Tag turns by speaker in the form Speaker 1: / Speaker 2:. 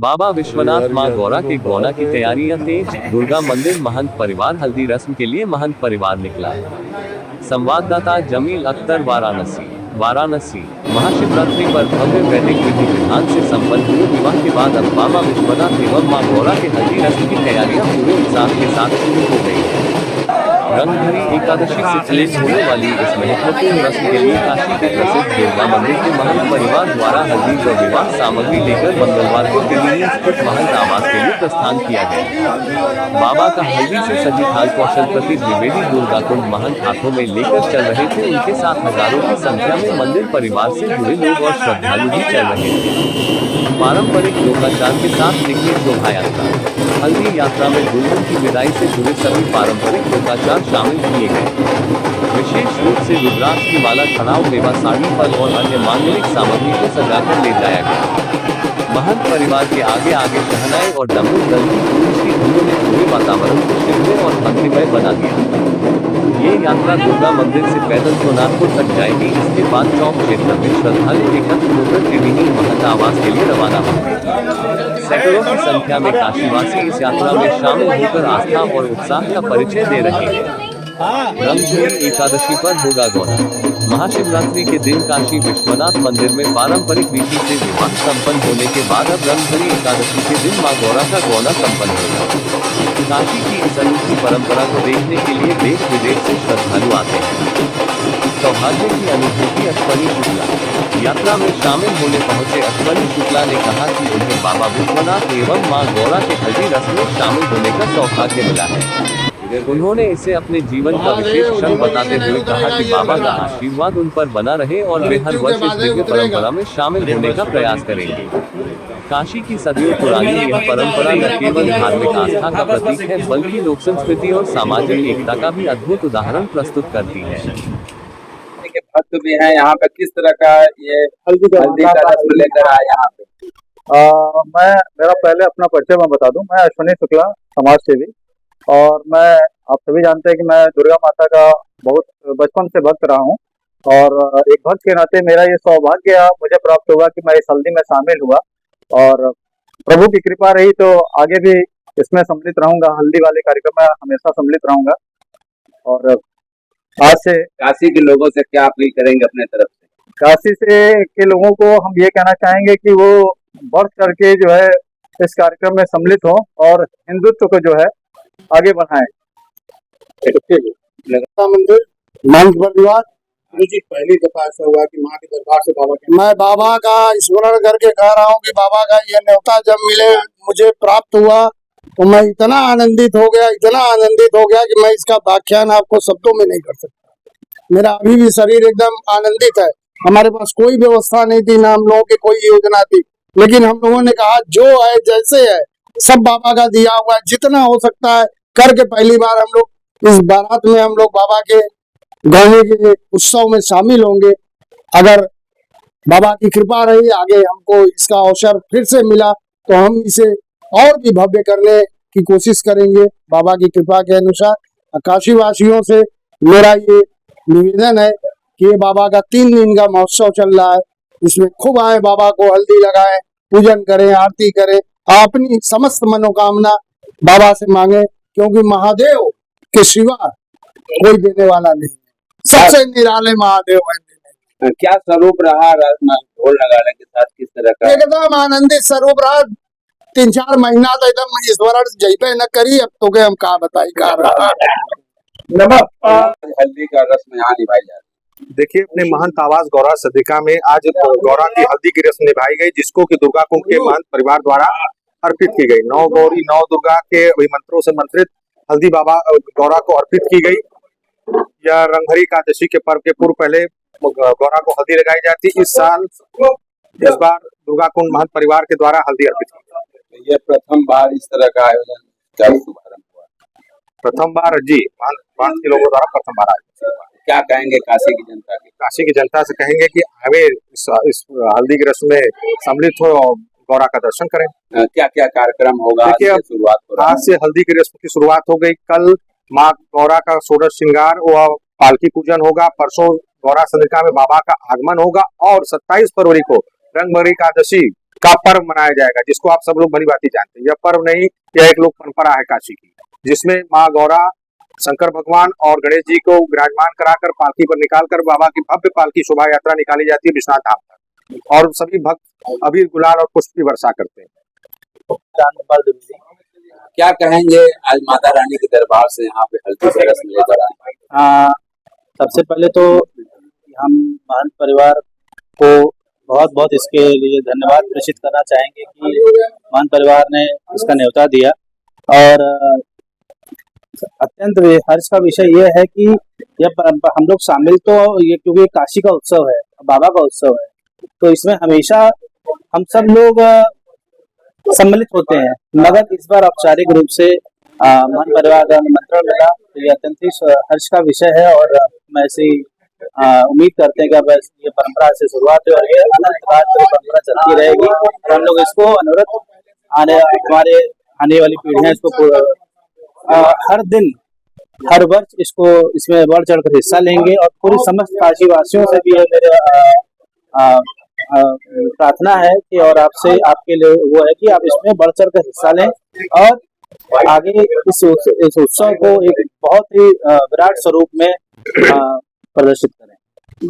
Speaker 1: बाबा विश्वनाथ मां गौरा के गौना की तैयारियां तेज। दुर्गा मंदिर महंत परिवार हल्दी रस्म के लिए महंत परिवार निकला। संवाददाता जमील अख्तर, वाराणसी। महाशिवरात्रि पर भव्य वैदिक विधि विधान से संपन्न हुए विवाह के बाद अब बाबा विश्वनाथ एवं मां गौरा के हल्दी रस्म की तैयारियां पूरे उत्साह के साथ शुरू हो गई। रंगभरी एकादशी से चले होने वाली इस महत्वपूर्ण रस्म के लिए काशी के प्रसिद्ध दुर्गा मंदिर के महंत परिवार द्वारा हल्दी व विवाह सामग्री लेकर मंगलवार को त्रिवेणी स्थित महंत आवास के लिए प्रस्थान किया गया। बाबा का हल्दी से सजी थाल कौशलपति द्विवेदी दुर्गा कुंड महंत हाथों में लेकर चल रहे थे। उनके साथ हजारों की संख्या में मंदिर परिवार से जुड़े लोग और श्रद्धालु भी चल रहे थे। पारंपरिक लोकाचार के साथ निकली शोभा यात्रा। हल्दी यात्रा में दुल्हन की विदाई से जुड़े सभी पारंपरिक लोकाचार शामिल किए गए। विशेष रूप से रुद्राक्ष की माला, खड़ाऊ, मेवा, साड़ी, फल और अन्य मांगलिक सामग्री को सजाकर ले जाया गया। महंत परिवार के आगे आगे शहनाई और डमरू दल की गूंज की धुनों ने पूरे वातावरण को शिवमय और भक्तिमय बना दिया। ये यात्रा दुर्गा मंदिर से पैदल सोनारपुर तक जाएगी। इसके बाद चौक क्षेत्र में श्रद्धालु एकत्र होकर त्रिवेणी महंत आवास के लिए रवाना होंगे। सैकड़ों की संख्या में काशीवासी इस यात्रा में शामिल होकर आस्था और उत्साह का परिचय दे रहे हैं। रंगभरी एकादशी पर होगा गौना। महाशिवरात्रि के दिन काशी विश्वनाथ मंदिर में पारंपरिक विधि से विवाह संपन्न होने के बाद अब रंगभरी एकादशी के दिन मां गौरा का गौना संपन्न होगा। काशी की इस अनूठी परंपरा को देखने के लिए देश विदेश से श्रद्धालु आते हैं। सौभाग्य की अनुभूति अश्वनी शुक्ला। यात्रा में शामिल होने पहुंचे अश्वनी शुक्ला ने कहा कि उन्हें बाबा विश्वनाथ एवं मां गौरा के हल्दी रस्म में शामिल होने का सौभाग्य मिला है। उन्होंने इसे अपने जीवन का विशेष क्षण बताते हुए कहा कि बाबा का आशीर्वाद उन पर बना रहे और वे हर वर्ष इस दिव्य परंपरा में शामिल होने का प्रयास करेंगे। काशी की सदियों पुरानी यह परंपरा न केवल धार्मिक आस्था का प्रतीक है बल्कि लोक संस्कृति और सामाजिक एकता का भी अद्भुत उदाहरण प्रस्तुत करती है।
Speaker 2: भक्त भी हैं यहाँ पे, किस तरह का ये हल्दी का रस्म लेकर आए यहाँ पे?
Speaker 3: मेरा पहले अपना परिचय मैं बता दूं। मैं अश्वनी शुक्ला, समाज सेवी, और मैं आप सभी जानते हैं कि मैं दुर्गा माता का बहुत बचपन से भक्त रहा हूं और एक भक्त के नाते मेरा ये सौभाग्य मुझे प्राप्त हुआ कि मैं इस हल्दी में शामिल हुआ और प्रभु की कृपा रही तो आगे भी इसमें सम्मिलित रहूंगा। हल्दी वाले कार्यक्रम में हमेशा सम्मिलित रहूंगा। और आज से
Speaker 2: काशी के लोगों से क्या अपील करेंगे अपने तरफ से?
Speaker 3: काशी से के लोगों को हम ये कहना चाहेंगे कि वो बढ़ करके जो है इस कार्यक्रम में सम्मिलित हो और हिंदुत्व को जो है आगे बढ़ाएं।
Speaker 4: मंदिर महंत परिवार जी, पहली दफा ऐसा हुआ कि माँ के दरबार से बाबा के मैं बाबा का स्मरण करके कह रहा हूँ कि बाबा का ये न्योता जब मुझे प्राप्त हुआ तो मैं इतना आनंदित हो गया कि मैं इसका व्याख्यान आपको शब्दों में नहीं कर सकता। मेरा अभी भी शरीर एकदम आनंदित है। हमारे पास कोई व्यवस्था नहीं थी, ना हम लोगों की कोई योजना थी, लेकिन हम लोगों ने कहा जो है जैसे है सब बाबा का दिया हुआ है, जितना हो सकता है करके पहली बार हम लोग इस बारात में हम लोग बाबा के गौने के उत्सव में शामिल होंगे। अगर बाबा की कृपा रही, आगे हमको इसका अवसर फिर से मिला तो हम इसे और भी भव्य करने की कोशिश करेंगे बाबा की कृपा के अनुसार। काशी वासियों से मेरा ये निवेदन है कि ये बाबा का 3 दिन का महोत्सव चल रहा है, इसमें खूब आए, बाबा को हल्दी लगाएं, पूजन करें, आरती करें, अपनी समस्त मनोकामना बाबा से मांगे, क्योंकि महादेव के सिवा कोई देने वाला नहीं, सबसे निराले महादेव है।
Speaker 2: क्या स्वरूप रहा ढोल लगाने के साथ, किस तरह का?
Speaker 4: एकदम आनंदित स्वरूप रहा। 3-4 महीना तो एकदम ईश्वर जैबे न करी, अब तो के हम कहा बताई का रहा।
Speaker 2: हल्दी का रस्म यहाँ निभाई जाती है।
Speaker 5: देखिए, अपने महंत आवास गौरा सदिका में आज गौरा की हल्दी की रस्म निभाई गई, जिसको कि दुर्गा कुंड के महंत परिवार द्वारा अर्पित की गई। 9 गौरी 9 दुर्गा के मंत्रों से मंत्रित हल्दी बाबा गौरा को अर्पित की गई। यह रंगभरी एकादशी के पर्व के पूर्व पहले गौरा को हल्दी लगाई जाती। इस बार दुर्गा कुंड महंत परिवार के द्वारा हल्दी अर्पित की।
Speaker 2: यह प्रथम बार इस तरह का आयोजन का शुभारंभ हुआ?
Speaker 5: प्रथम बार जी, महंत के लोगों द्वारा प्रथम बार आयोजन।
Speaker 2: क्या कहेंगे काशी की जनता के?
Speaker 5: काशी की जनता से कहेंगे कि हमें इस हल्दी की रस्म में सम्मिलित हो और गौरा का दर्शन करें।
Speaker 2: क्या क्या कार्यक्रम होगा?
Speaker 5: आज से हल्दी की रस्म की शुरुआत हो गई। कल माँ गौरा का षोडश श्रृंगार व पालकी पूजन होगा। परसों गौरा सदिका में बाबा का आगमन होगा और 27 फरवरी को रंगभरी एकादशी का पर्व मनाया जाएगा, जिसको आप सब लोग भली भांति जानते हैं। यह पर्व नहीं, यह एक लोक परंपरा है काशी की, जिसमें माँ गौरा, शंकर भगवान और गणेश जी को विराजमान कराकर पालकी पर निकालकर बाबा की भव्य पालकी शोभा यात्रा निकाली जाती है विश्वनाथ धाम तक, और सभी भक्त अबीर गुलाल और पुष्प की वर्षा करते हैं।
Speaker 2: क्या कहेंगे आज माता रानी के दरबार से यहाँ पे हल्दी से रस्म लेकर आए?
Speaker 6: सबसे पहले तो हम महंत परिवार को बहुत बहुत इसके लिए धन्यवाद प्रेषित करना चाहेंगे कि महंत परिवार ने इसका न्योता दिया। और अत्यंत हर्ष का विषय यह है कि यह परंपरा हम लोग शामिल तो ये, क्योंकि काशी का उत्सव है, बाबा का उत्सव है, तो इसमें हमेशा हम सब लोग सम्मिलित होते हैं। मगर इस बार औपचारिक रूप से महंत परिवार का निमंत्रण मिला, तो ये अत्यंत ही हर्ष का विषय है। और मैं ऐसी उम्मीद करते हैं कि अब ये परंपरा से शुरुआत है और ये अनंत काल तक परंपरा चलती रहेगी। और हम लोग इसको अनवरत आने वाली पीढ़ियां इसको हर दिन हर वर्ष इसको इसमें बढ़ चढ़कर हिस्सा लेंगे। और पूरी समस्त काशीवासियों से भी मेरे प्रार्थना है कि, और आपसे आपके लिए वो है कि आप इसमें बढ़ चढ़ कर हिस्सा लें और आगे इस उत्सव को एक बहुत ही विराट स्वरूप में प्रदर्शित करें।